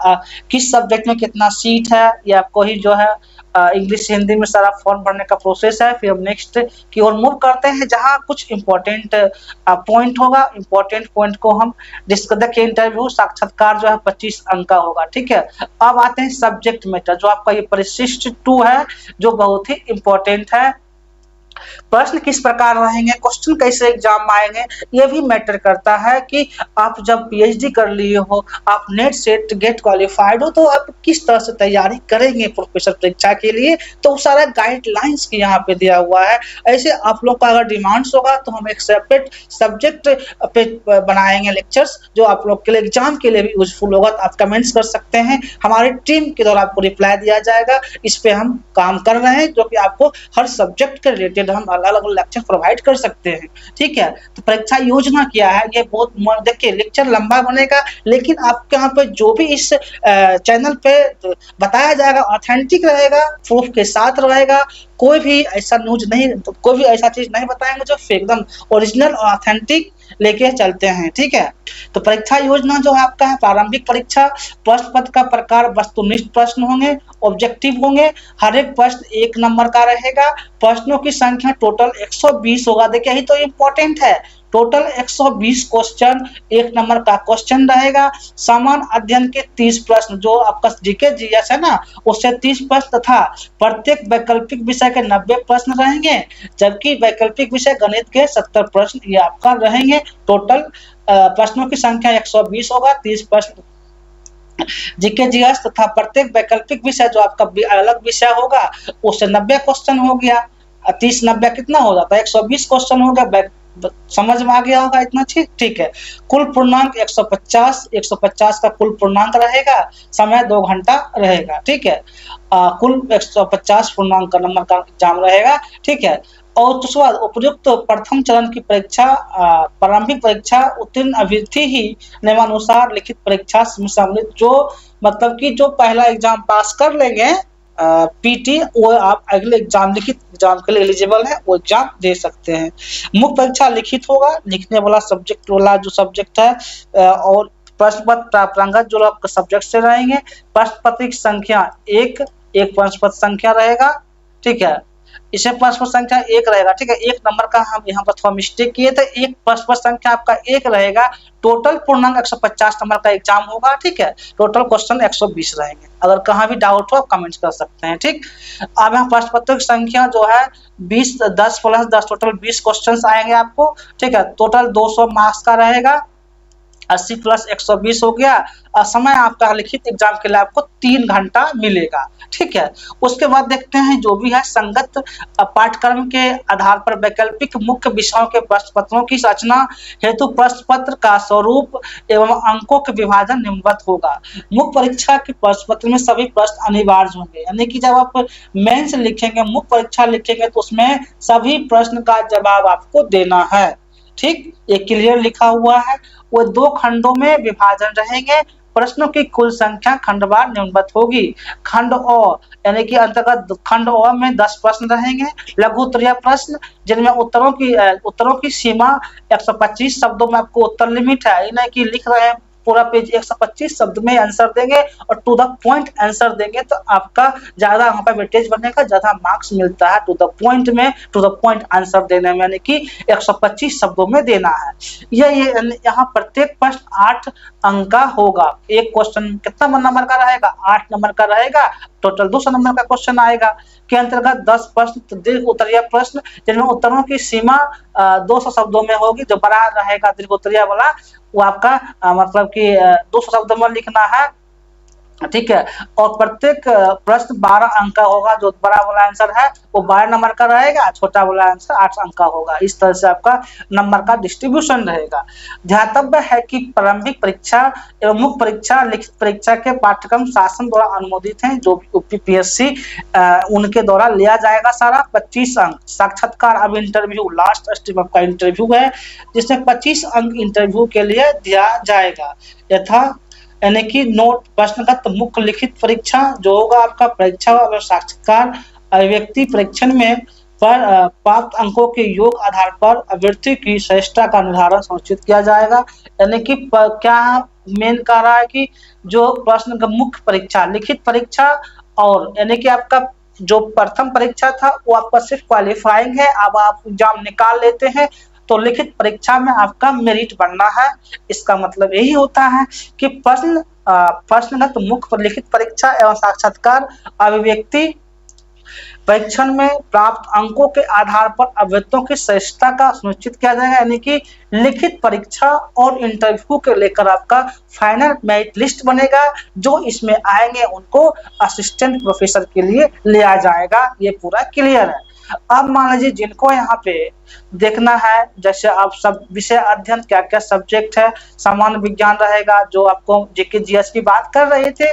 किस सब्जेक्ट में कितना सीट है ये आपको ही जो है इंग्लिश हिंदी में सारा फॉर्म भरने का प्रोसेस है। फिर हम नेक्स्ट की ओर मूव करते हैं जहां कुछ इंपॉर्टेंट पॉइंट होगा। इंपॉर्टेंट पॉइंट को हम डिस्कस देखिए, इंटरव्यू साक्षात्कार जो है 25 अंक का होगा। ठीक है, अब आते हैं सब्जेक्ट मैटर, जो आपका ये परिशिष्ट 2 है जो बहुत ही इंपॉर्टेंट है। प्रश्न किस प्रकार रहेंगे, क्वेश्चन कैसे एग्जाम में आएंगे, ये भी मैटर करता है कि आप जब पीएचडी कर लिए हो, आप नेट सेट गेट क्वालिफाइड हो, तो आप किस तरह से तैयारी करेंगे प्रोफेसर परीक्षा के लिए, तो सारा गाइडलाइंस यहाँ पे दिया हुआ है। ऐसे आप लोग का अगर डिमांड्स होगा तो हम एक सेपरेट सब्जेक्ट पे बनाएंगे लेक्चर्स, जो आप लोग के लिए एग्जाम के लिए भी यूजफुल होगा। तो आप कमेंट्स कर सकते हैं, हमारी टीम के द्वारा आपको रिप्लाई दिया जाएगा। इस पे हम काम कर रहे हैं, जो कि आपको हर सब्जेक्ट के रिलेटेड हम अलग अलग लेक्चर प्रोवाइड कर सकते हैं। ठीक है, तो परीक्षा योजना क्या है, ये बहुत देखिए लेक्चर लंबा बनेगा, लेकिन आपके यहाँ पे जो भी इस चैनल पे बताया जाएगा ऑथेंटिक रहेगा, प्रूफ के साथ रहेगा। कोई भी ऐसा न्यूज नहीं, कोई भी ऐसा चीज नहीं बताएंगे जो एकदम ओरिजिनल और ऑथेंटिक लेके चलते हैं। ठीक है, तो परीक्षा योजना जो आपका है, प्रारंभिक परीक्षा, प्रश्न पत्र का प्रकार वस्तुनिष्ठ प्रश्न होंगे, ऑब्जेक्टिव होंगे, हर एक प्रश्न 1 नंबर का रहेगा, प्रश्नों की संख्या टोटल 120 होगा। देखिए यही तो इम्पोर्टेंट है, टोटल 120 क्वेश्चन, 1 नंबर का क्वेश्चन रहेगा। समान अध्ययन के 30 प्रश्न, जो आपका जीके जीएस है ना, उससे 30 प्रश्न तथा प्रत्येक वैकल्पिक विषय के 90 प्रश्न रहेंगे, जबकि वैकल्पिक विषय गणित के 70 प्रश्न ये आपका रहेंगे। टोटल प्रश्नों की संख्या 120 होगा, 30 प्रश्न जीके जीएस तथा प्रत्येक वैकल्पिक विषय जो आपका अलग विषय होगा उससे 90 क्वेश्चन हो गया। 30 90 कितना हो जाता है, 120 क्वेश्चन हो गया। समझ में आ गया होगा इतना चीज। ठीक है, कुल पूर्णांक 150 का कुल पूर्णांक रहेगा, समय 2 घंटा रहेगा। ठीक है, कुल 150 पूर्णांक का नंबर का एग्जाम रहेगा। ठीक है, और उसके बाद उपयुक्त प्रथम चरण की परीक्षा, प्रारंभिक परीक्षा उत्तीर्ण अभ्यर्थी ही नियमानुसार लिखित परीक्षा में सम्मिलित, जो मतलब कि जो पहला एग्जाम पास कर लेंगे पीटी, वो आप अगले एग्जाम लिखित एग्जाम के लिए एलिजिबल है, वो एग्जाम दे सकते हैं। मुख्य परीक्षा लिखित होगा, लिखने वाला सब्जेक्ट वाला जो सब्जेक्ट है, और प्रश्न पत्र प्रारंभिक जो आपका सब्जेक्ट से रहेंगे। प्रश्न पत्र की संख्या एक प्रश्न पत्र संख्या रहेगा। ठीक है, इसे प्रश्न पत्र संख्या 1 रहेगा। ठीक है, 1 नंबर का हम यहाँ पर थोड़ा मिस्टेक किए थे, एक प्रश्न पत्र संख्या आपका 1 रहेगा। टोटल पूर्णांक 150 नंबर का एग्जाम होगा। ठीक है, टोटल क्वेश्चन 120 रहेंगे। अगर कहाँ भी डाउट हो आप कमेंट कर सकते हैं। ठीक, अब यहाँ प्रश्न पत्र की संख्या जो है 10 + 10 टोटल 20 क्वेश्चन आएंगे आपको। ठीक है, टोटल 200 मार्क्स का रहेगा, 80 + 120 हो गया। समय आपका लिखित एग्जाम के लिए आपको 3 घंटा मिलेगा। ठीक है, उसके बाद देखते हैं जो भी है संगत पाठ्यक्रम के आधार पर वैकल्पिक मुख्य विषयों के प्रश्न पत्रों की रचना हेतु प्रश्न पत्र का स्वरूप एवं अंकों के विभाजन निम्नवत होगा। मुख्य परीक्षा के प्रश्न पत्र में सभी प्रश्न अनिवार्य होंगे, यानी कि जब आप मेंस लिखेंगे, मुख्य परीक्षा लिखेंगे, तो उसमें सभी प्रश्न का जवाब आपको देना है। ठीक, ये क्लियर लिखा हुआ है। वो 2 खंडों में विभाजन रहेंगे। प्रश्नों की कुल संख्या खंडवार निम्नवत होगी। खंड अ यानी कि अंतर्गत खंड अ में 10 प्रश्न रहेंगे, लघु उत्तरीय प्रश्न, जिनमें उत्तरों की सीमा 125 शब्दों में आपको उत्तर लिमिट है। ये नहीं कि लिख रहे हैं पूरा पेज 125 शब्द में आंसर देंगे और टू द पॉइंट आंसर देंगे, तो आपका ज्यादा वहां पर वेटेज बनेगा, ज्यादा मार्क्स मिलता है टू द पॉइंट में, टू द पॉइंट आंसर देने में, यानी कि 125 शब्दों में देना है। ये यहाँ प्रत्येक प्रश्न 8 अंक का होगा। एक क्वेश्चन कितना नंबर का रहेगा, 8 नंबर का रहेगा। टोटल 200 नंबर का क्वेश्चन आएगा। के अंतर्गत 10 प्रश्न दीर्घ उत्तरीय प्रश्न, जिनमें उत्तरों की सीमा 200 शब्दों में होगी। जो बड़ा रहेगा दीर्घ उत्तरीय वाला, वो आपका मतलब कि 200 शब्दों में लिखना है। ठीक है। और प्रत्येक प्रश्न 12 अंक का होगा। जो बड़ा वाला आंसर है वो 12 नंबर का रहेगा, छोटा वाला आंसर 8 अंक का होगा। इस तरह से आपका नंबर का डिस्ट्रीब्यूशन रहेगा। ध्यातव्य है कि प्रारंभिक परीक्षा एवं मुख्य परीक्षा, लिखित परीक्षा के पाठ्यक्रम शासन द्वारा अनुमोदित हैं। जो यूपीपीएससी उनके द्वारा लिया जाएगा सारा 25 अंक। साक्षात्कार अब इंटरव्यू लास्ट स्टेप आपका इंटरव्यू है, जिसमें 25 अंक इंटरव्यू के लिए दिया जाएगा। यथा यानी कि नोट प्रश्नगत मुख्य लिखित परीक्षा जो होगा आपका परीक्षा और साक्षात्कार अभिव्यक्ति परीक्षण में पर प्राप्त अंकों के योग आधार पर अभ्यर्थी की श्रेष्ठता का निर्धारण सुनिश्चित किया जाएगा। यानी कि क्या मेन कह रहा है कि जो प्रश्न का मुख्य परीक्षा लिखित परीक्षा और यानी कि आपका जो प्रथम परीक्षा था वो आपका सिर्फ क्वालिफाइंग है। अब आप एग्जाम निकाल लेते हैं तो लिखित परीक्षा में आपका मेरिट बनना है। इसका मतलब यही होता है कि प्रश्नगत मुख्य लिखित परीक्षा एवं साक्षात्कार अभिव्यक्ति परीक्षण में प्राप्त अंकों के आधार पर अभ्यर्थियों की श्रेष्ठता का सुनिश्चित किया जाएगा। यानी कि लिखित परीक्षा और इंटरव्यू के लेकर आपका फाइनल मेरिट लिस्ट बनेगा। जो इसमें आएंगे उनको असिस्टेंट प्रोफेसर के लिए लिया जाएगा। ये पूरा क्लियर है। अब मान लीजिए जिनको यहाँ पे देखना है, जैसे आप सब विषय अध्ययन क्या क्या सब्जेक्ट है, सामान्य विज्ञान रहेगा जो आपको जीके जीएस की बात कर रहे थे,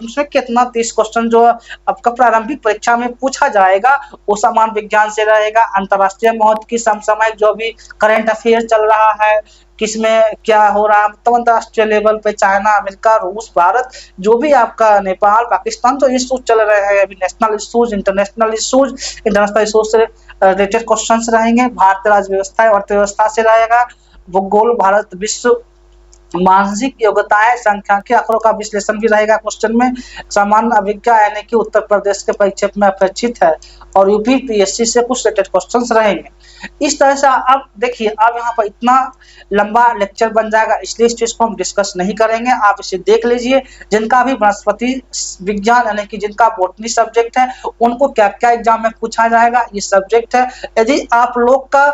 उसमें कितना 30 क्वेश्चन जो आपका प्रारंभिक परीक्षा में पूछा जाएगा वो सामान्य विज्ञान से रहेगा। अंतर्राष्ट्रीय महत्व की समसामयिक जो भी करंट अफेयर चल रहा है, किसमें क्या हो रहा है, मतलब अंतर्राष्ट्रीय लेवल पे चाइना, अमेरिका, रूस, भारत, जो भी आपका नेपाल, पाकिस्तान, तो इश्यूज चल रहे हैं अभी, नेशनल इश्यूज, इंटरनेशनल इश्यूज से रिलेटेड क्वेश्चंस रहेंगे। भारतीय राज्य व्यवस्था और अर्थव्यवस्था से रहेगा। भूगोल, भारत, विश्व, मानसिक योग्यताएं, सांख्यिकीय आंकड़ों का विश्लेषण भी रहेगा क्वेश्चन में। सामान्य अभिज्ञता यानी कि उत्तर प्रदेश के परीक्षा में अपेक्षित है और यूपीपीएससी से कुछ रिलेटेड क्वेश्चंस रहेंगे। इस तरह से अब देखिए, अब यहाँ पर इतना लंबा लेक्चर बन जाएगा, इसलिए इस चीज को हम डिस्कस नहीं करेंगे। आप इसे देख लीजिए। जिनका भी वनस्पति विज्ञान यानी कि जिनका बॉटनी सब्जेक्ट है उनको क्या क्या एग्जाम में पूछा जाएगा ये सब्जेक्ट है। यदि आप लोग का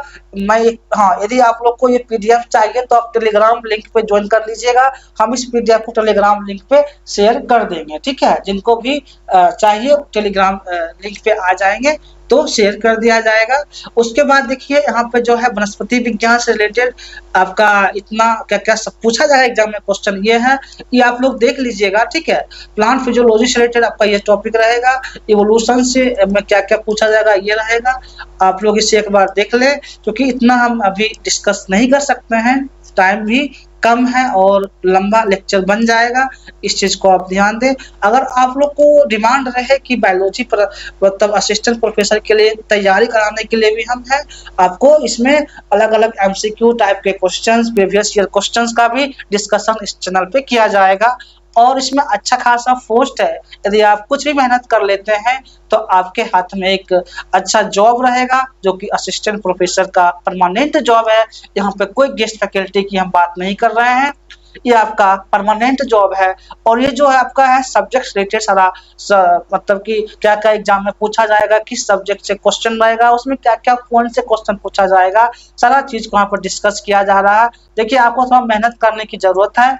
यदि आप लोग को ये पीडीएफ चाहिए तो आप टेलीग्राम लिंक पे ज्वाइन कर लीजिएगा। हम इस पीडीएफ को टेलीग्राम लिंक पे शेयर कर देंगे। ठीक है, जिनको भी चाहिए टेलीग्राम लिंक पे आ जाएंगे तो शेयर कर दिया जाएगा। उसके बाद देखिए यहाँ पे जो है वनस्पति विज्ञान से रिलेटेड आपका इतना क्या क्या सब पूछा जाएगा एग्जाम में क्वेश्चन, ये है, ये आप लोग देख लीजिएगा। ठीक है, प्लांट फिजियोलॉजी से रिलेटेड आपका ये टॉपिक रहेगा। इवोल्यूशन से में क्या क्या पूछा जाएगा ये रहेगा। आप लोग इसे एक बार देख ले, क्योंकि इतना हम अभी डिस्कस नहीं कर सकते हैं, टाइम भी कम है और लंबा लेक्चर बन जाएगा। इस चीज को आप ध्यान दें। अगर आप लोग को डिमांड रहे कि बायोलॉजी पर मतलब असिस्टेंट प्रोफेसर के लिए तैयारी कराने के लिए भी हम हैं, आपको इसमें अलग अलग एमसीक्यू टाइप के क्वेश्चंस, प्रीवियस ईयर क्वेश्चंस का भी डिस्कशन इस चैनल पे किया जाएगा। और इसमें अच्छा खासा पोस्ट है। यदि आप कुछ भी मेहनत कर लेते हैं तो आपके हाथ में एक अच्छा जॉब रहेगा, जो कि असिस्टेंट प्रोफेसर का परमानेंट जॉब है। यहाँ पे कोई गेस्ट फैकल्टी की हम बात नहीं कर रहे हैं, ये आपका परमानेंट जॉब है। और ये जो है आपका है सब्जेक्ट रिलेटेड सारा मतलब कि क्या क्या एग्जाम में पूछा जाएगा, किस सब्जेक्ट से क्वेश्चन रहेगा, उसमें क्या क्या पॉइंट से क्वेश्चन पूछा जाएगा, सारा चीज को यहाँ पर डिस्कस किया जा रहा है। देखिए, आपको थोड़ा मेहनत करने की जरूरत है।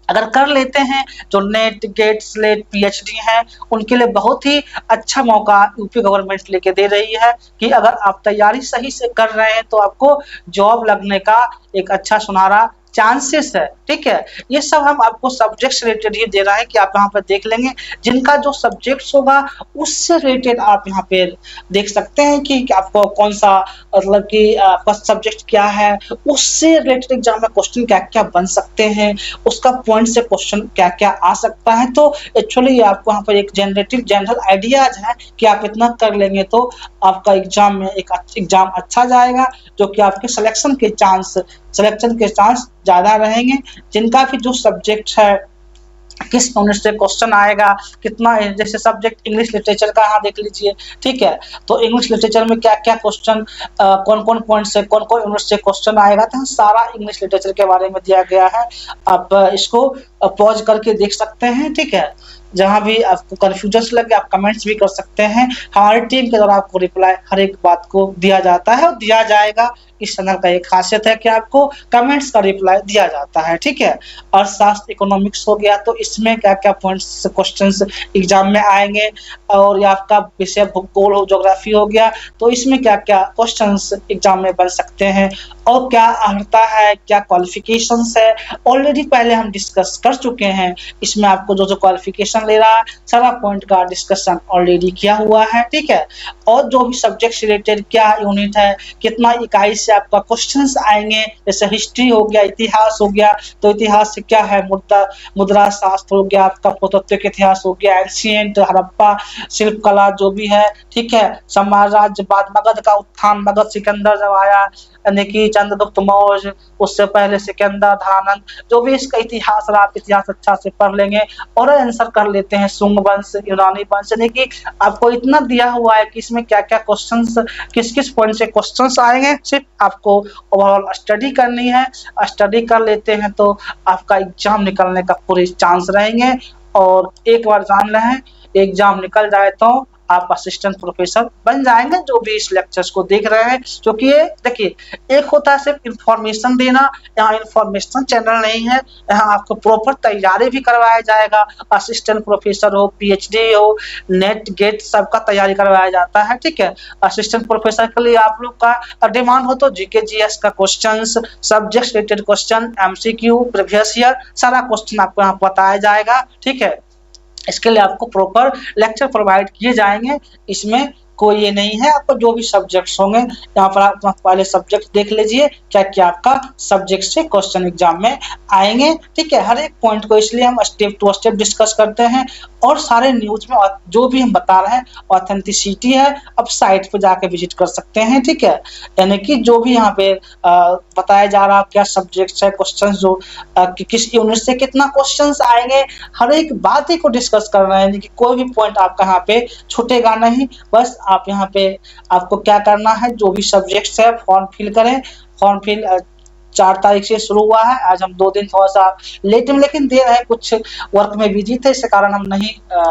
अगर कर लेते हैं जो नेट, गेट, स्लेट, पीएचडी हैं, उनके लिए बहुत ही अच्छा मौका यूपी गवर्नमेंट लेके दे रही है कि अगर आप तैयारी सही से कर रहे हैं तो आपको जॉब लगने का एक अच्छा सुनहरा चांसेस है। ठीक है, ये सब हम आपको सब्जेक्ट से रिलेटेड ही दे रहे हैं कि आप यहाँ पर देख लेंगे। जिनका जो सब्जेक्ट्स होगा उससे रिलेटेड आप यहाँ पे देख सकते हैं कि आपको कौन सा मतलब कि आपका सब्जेक्ट क्या है, उससे रिलेटेड एग्जाम में क्वेश्चन क्या क्या बन सकते हैं, उसका पॉइंट से क्वेश्चन क्या क्या आ सकता है। तो एक्चुअली आपको यहाँ पर एक जनरल आइडियाज है कि आप इतना कर लेंगे तो आपका एग्जाम में एक एग्जाम अच्छा जाएगा, जो कि आपके सिलेक्शन के चांस ज्यादा रहेंगे। जिनका भी जो सब्जेक्ट है, किस यूनिट से क्वेश्चन आएगा, कितना, जैसे सब्जेक्ट इंग्लिश लिटरेचर का यहाँ देख लीजिए। ठीक है, तो इंग्लिश लिटरेचर में क्या क्या क्वेश्चन, कौन कौन पॉइंट से, कौन कौन यूनिट से क्वेश्चन आएगा, तो सारा इंग्लिश लिटरेचर के बारे में दिया गया है। आप इसको पॉज करके देख सकते हैं। ठीक है, जहाँ भी आपको कन्फ्यूजन लगे आप कमेंट्स भी कर सकते हैं। हमारी टीम के द्वारा आपको रिप्लाई हर एक बात को दिया जाता है और दिया जाएगा। इस चैनल का एक खासियत है कि आपको कमेंट्स का रिप्लाई दिया जाता है, ठीक है। अर्थशास्त्र इकोनॉमिक्स हो गया, तो इसमें क्या-क्या पॉइंट्स क्वेश्चंस एग्जाम में आएंगे, और ये आपका विषय भूगोल हो, ज्योग्राफी हो गया, तो इसमें क्या-क्या क्वेश्चंस एग्जाम में बन सकते हैं और क्या अर्हता है, क्या क्वालिफिकेशंस है, ऑलरेडी पहले हम डिस्कस कर चुके हैं। इसमें आपको जो क्वालिफिकेशन ले रहा है सारा पॉइंट का डिस्कशन ऑलरेडी किया हुआ है, ठीक है। और जो भी सब्जेक्ट से रिलेटेड क्या यूनिट है, कितना इकाई से आपका क्वेश्चंस आएंगे, जैसे हिस्ट्री हो गया, इतिहास हो गया, तो इतिहास से क्या है, मुद्रा शास्त्र हो गया, आपका पुरातत्व इतिहास हो गया, एंशिएंट हड़प्पा शिल्पकला जो भी है, ठीक है। साम्राज्य बाद मगध का उत्थान, मगध सिकंदर जब आया, यानी कि चंद्रगुप्त मौर्य, उससे पहले सिकंदर धानंद, जो भी इसका इतिहास रहा, आप इतिहास अच्छा से पढ़ लेंगे और आंसर कर लेते हैं। शुंग वंश, यूनानी वंश, यानी कि आपको इतना दिया हुआ है कि इसमें क्या-क्या क्वेश्चंस, किस-किस पॉइंट से क्वेश्चंस आएंगे, सिर्फ आपको ओवरऑल स्टडी करनी है। स्टडी कर लेते हैं तो आपका एग्जाम निकलने का पूरे चांस रहेंगे। और एक बार जान लें, एग्जाम निकल जाए तो आप असिस्टेंट प्रोफेसर बन जाएंगे, जो भी इस लेक्चर्स को देख रहे हैं। क्योंकि ये देखिए, एक होता है सिर्फ इंफॉर्मेशन देना, यहाँ इंफॉर्मेशन चैनल नहीं है, यहाँ आपको प्रॉपर तैयारी भी करवाया जाएगा। असिस्टेंट प्रोफेसर हो, पीएचडी हो, नेट गेट सबका तैयारी करवाया जाता है, ठीक है। असिस्टेंट प्रोफेसर के लिए आप लोग का डिमांड हो तो जीके जीएस का question, subject related question, MCQ, previous year, सारा क्वेश्चन आपको यहाँ बताया जाएगा, ठीक है। इसके लिए आपको प्रॉपर लेक्चर प्रोवाइड किए जाएंगे। इसमें कोई ये नहीं है, आपको जो भी सब्जेक्ट्स होंगे यहाँ पर आप पहले सब्जेक्ट देख लीजिए, क्या क्या आपका सब्जेक्ट से क्वेश्चन एग्जाम में आएंगे, ठीक है। हर एक पॉइंट को इसलिए हम स्टेप टू स्टेप डिस्कस करते हैं, और सारे न्यूज में जो भी हम बता रहे हैं ऑथेंटिसिटी है। अब साइट पे जाके विजिट कर सकते हैं, ठीक है। यानी कि जो भी यहाँ पे बताया जा रहा है क्या सब्जेक्ट है, क्वेश्चन जो किस यूनिट से कितना क्वेश्चन आएंगे, हर एक बात ही को डिस्कस कर रहे हैं, यानी कि कोई भी पॉइंट आपका यहाँ पे छूटेगा नहीं। बस आप यहाँ पे आपको क्या करना है, जो भी सब्जेक्ट्स है फॉर्म फिल करें। फॉर्म फिल 4 तारीख से शुरू हुआ है। आज हम 2 दिन थोड़ा सा लेट में लेकिन दे रहे हैं, कुछ वर्क में बिजी थे, इस कारण हम नहीं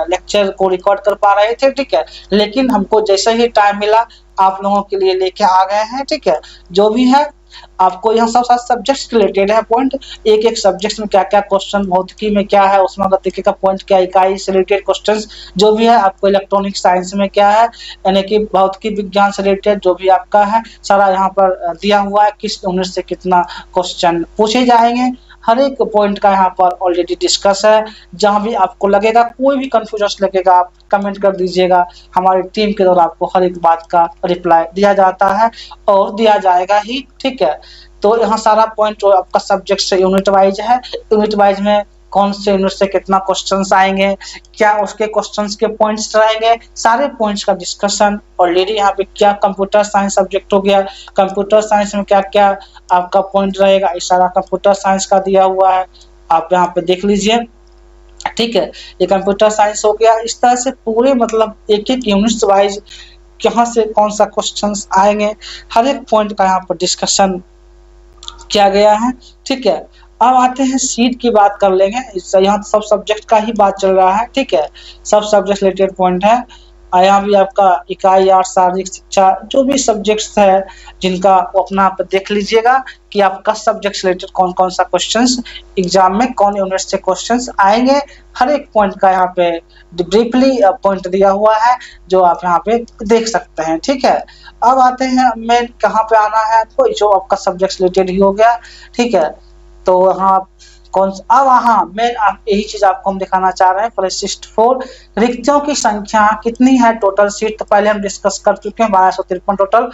लेक्चर को रिकॉर्ड कर पा रहे थे, ठीक है। लेकिन हमको जैसे ही टाइम मिला आप लोगों के लिए लेके आ गए हैं, ठीक है। जो भी है आपको यहाँ सब सात सब्जेक्ट रिलेटेड है पॉइंट, एक एक सब्जेक्ट में क्या क्या क्वेश्चन, भौतिकी में क्या है, उष्मागतिकी का पॉइंट क्या, इकाई से रिलेटेड क्वेश्चन जो भी है, आपको इलेक्ट्रॉनिक साइंस में क्या है, यानी कि भौतिकी विज्ञान से रिलेटेड जो भी आपका है सारा यहाँ पर दिया हुआ है, किस यूनिट से कितना क्वेश्चन पूछे जाएंगे। हर एक पॉइंट का यहाँ पर ऑलरेडी डिस्कस है। जहाँ भी आपको लगेगा, कोई भी कंफ्यूजन लगेगा, आप कमेंट कर दीजिएगा, हमारी टीम के द्वारा आपको हर एक बात का रिप्लाई दिया जाता है और दिया जाएगा ही, ठीक है। तो यहाँ सारा पॉइंट जो आपका सब्जेक्ट से यूनिट वाइज है, यूनिट वाइज में कौन से यूनिट से कितना क्वेश्चंस आएंगे, क्या उसके क्वेश्चंस के पॉइंट्स रहेंगे, सारे पॉइंट्स का डिस्कशन ऑलरेडी यहाँ पे। क्या कंप्यूटर साइंस सब्जेक्ट हो गया, कंप्यूटर साइंस में क्या क्या आपका पॉइंट रहेगा, इस सारा कंप्यूटर साइंस का दिया हुआ है, आप यहाँ पे देख लीजिए, ठीक है। ये कंप्यूटर साइंस हो गया। इस तरह से पूरे मतलब एक एक यूनिट वाइज कहाँ से कौन सा क्वेश्चंस आएंगे, हर एक पॉइंट का यहाँ पर डिस्कशन किया गया है, ठीक है। अब आते हैं सीट की बात कर लेंगे। यहाँ सब सब्जेक्ट का ही बात चल रहा है, ठीक है। सब सब्जेक्ट रिलेटेड पॉइंट है। यहाँ भी आपका इकाई 8 शारीरिक शिक्षा जो भी सब्जेक्ट्स है जिनका वो अपना आप देख लीजिएगा कि आपका सब्जेक्ट रिलेटेड कौन कौन सा क्वेश्चंस एग्जाम में कौन यूनिट से क्वेश्चंस आएंगे। हर एक पॉइंट का यहाँ पे ब्रीफली पॉइंट दिया हुआ है जो आप यहाँ पे देख सकते हैं, ठीक है। अब आते हैं मेन कहाँ पे आना है आपको, जो आपका सब्जेक्ट रिलेटेड ही हो गया, ठीक है। तो यहाँ कौन अब हाँ मेन यही चीज आपको हम दिखाना चाह रहे हैं। परिशिष्ट 4 रिक्तियों की संख्या कितनी है, टोटल सीट तो पहले हम डिस्कस कर चुके हैं, 1253 टोटल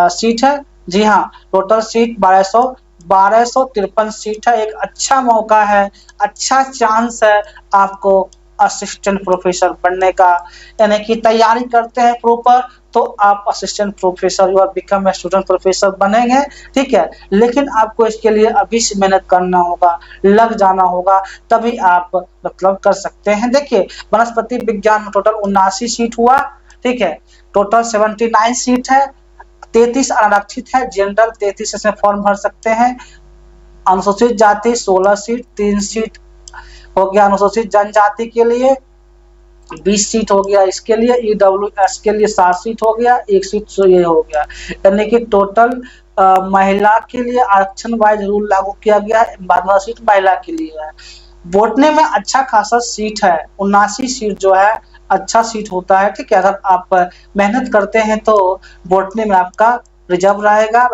सीट है। जी हाँ, टोटल सीट 1253 सीट है। एक अच्छा मौका है, अच्छा चांस है आपको असिस्टेंट प्रोफेसर बनने का, यानी कि तैयारी करते हैं प्रॉपर तो आप असिस्टेंट प्रोफेसर और बिकम स्टूडेंट प्रोफेसर बनेंगे, ठीक है। लेकिन आपको इसके लिए अभी से मेहनत करना होगा, लग जाना होगा, तभी आप मतलब कर सकते हैं। देखिए वनस्पति विज्ञान में टोटल 79 सीट हुआ, ठीक है। टोटल 79 सीट है, 33 आरक्षित है, जनरल 33 इसमें फॉर्म भर सकते हैं। अनुसूचित जाति 16 सीट, 3 सीट हो गया अनुसूचित जनजाति के लिए, 20 सीट हो गया इसके लिए, EWS के लिए 7 सीट हो गया, 1 सीट तो ये हो गया, यानी कि टोटल महिला के लिए आरक्षण वाइज रूल लागू किया गया है, 12 सीट महिला के लिए है। बोटने में अच्छा खासा सीट है, 79 सीट जो है अच्छा सीट होता है, ठीक है। अगर आप मेहनत करते हैं तो बोटने में आपका रिजर्व रहेगा।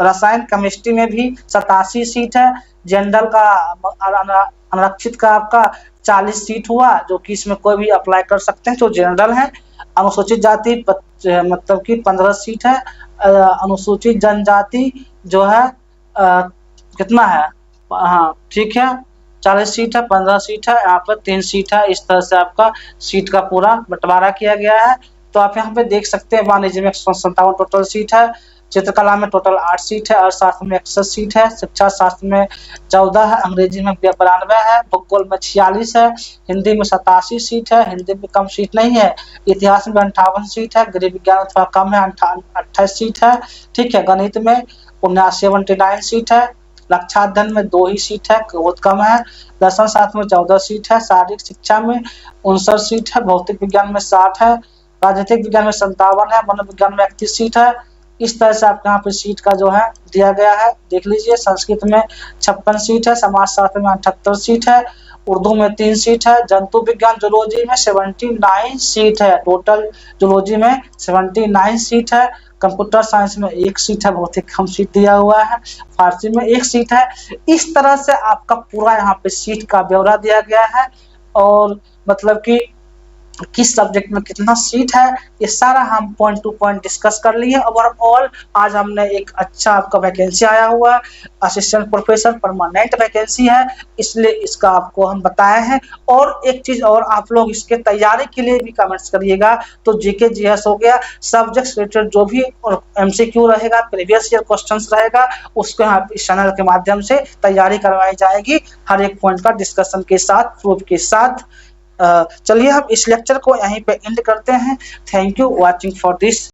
रसायन केमिस्ट्री में भी 87 सीट है। जनरल का अनारक्षित का आपका 40 सीट हुआ, जो कि इसमें कोई भी अप्लाई कर सकते हैं जो जनरल है। अनुसूचित जाति मतलब कि 15 सीट है। अनुसूचित जनजाति जो है कितना है, हाँ ठीक है 40 सीट है, 15 सीट है, यहाँ पर 3 सीट है। इस तरह से आपका सीट का पूरा बंटवारा किया गया है। तो आप यहाँ पे देख सकते हैं वाणिज्य में 157 टोटल सीट है, चित्रकला में टोटल 8 सीट है, अर्थशास्त्र में 61 सीट है, शिक्षा शास्त्र में 14 है, अंग्रेजी में 92 है, भूगोल में 46 है, हिंदी में 87 सीट है, हिंदी में कम सीट नहीं है, इतिहास में 58 सीट है, गृह विज्ञान थोड़ा कम है 28 सीट है, ठीक है। गणित में 79 सीट है, लक्षाध्ययन में 2 ही सीट है, बहुत कम है। दर्शन शास्त्र में 14 सीट है, शारीरिक शिक्षा में 59 सीट है, भौतिक विज्ञान में 60 है, राजनीतिक विज्ञान में 57 है, मनोविज्ञान में 31 सीट है। इस तरह से आपके यहाँ पे सीट का जो है दिया गया है, देख लीजिए। संस्कृत में 56 सीट है, समाजशास्त्र में 78 सीट है, उर्दू में 3 सीट है, जंतु विज्ञान जूलॉजी में 79 सीट है, टोटल जूलॉजी में 79 सीट है, कंप्यूटर साइंस में 1 सीट है, बहुत ही कम सीट दिया हुआ है, फारसी में 1 सीट है। इस तरह से आपका पूरा यहाँ पे सीट का ब्यौरा दिया गया है, और मतलब कि किस सब्जेक्ट में कितना सीट है ये सारा हम पॉइंट टू पॉइंट डिस्कस कर लिए। ओवरऑल आज हमने एक अच्छा आपका वैकेंसी आया हुआ है, असिस्टेंट प्रोफेसर परमानेंट वैकेंसी है, इसलिए इसका आपको हम बताए हैं। और एक चीज और, आप लोग इसके तैयारी के लिए भी कमेंट्स करिएगा। तो जीके जीएस हो गया, सब्जेक्ट रिलेटेड जो भी MCQ रहेगा, प्रीवियस ईयर क्वेश्चंस रहेगा, उसको यहाँ इस चैनल के माध्यम से तैयारी करवाई जाएगी, हर एक पॉइंट का डिस्कशन के साथ, प्रूफ के साथ। चलिए हम इस लेक्चर को यहीं पे एंड करते हैं। Thank you watching for this.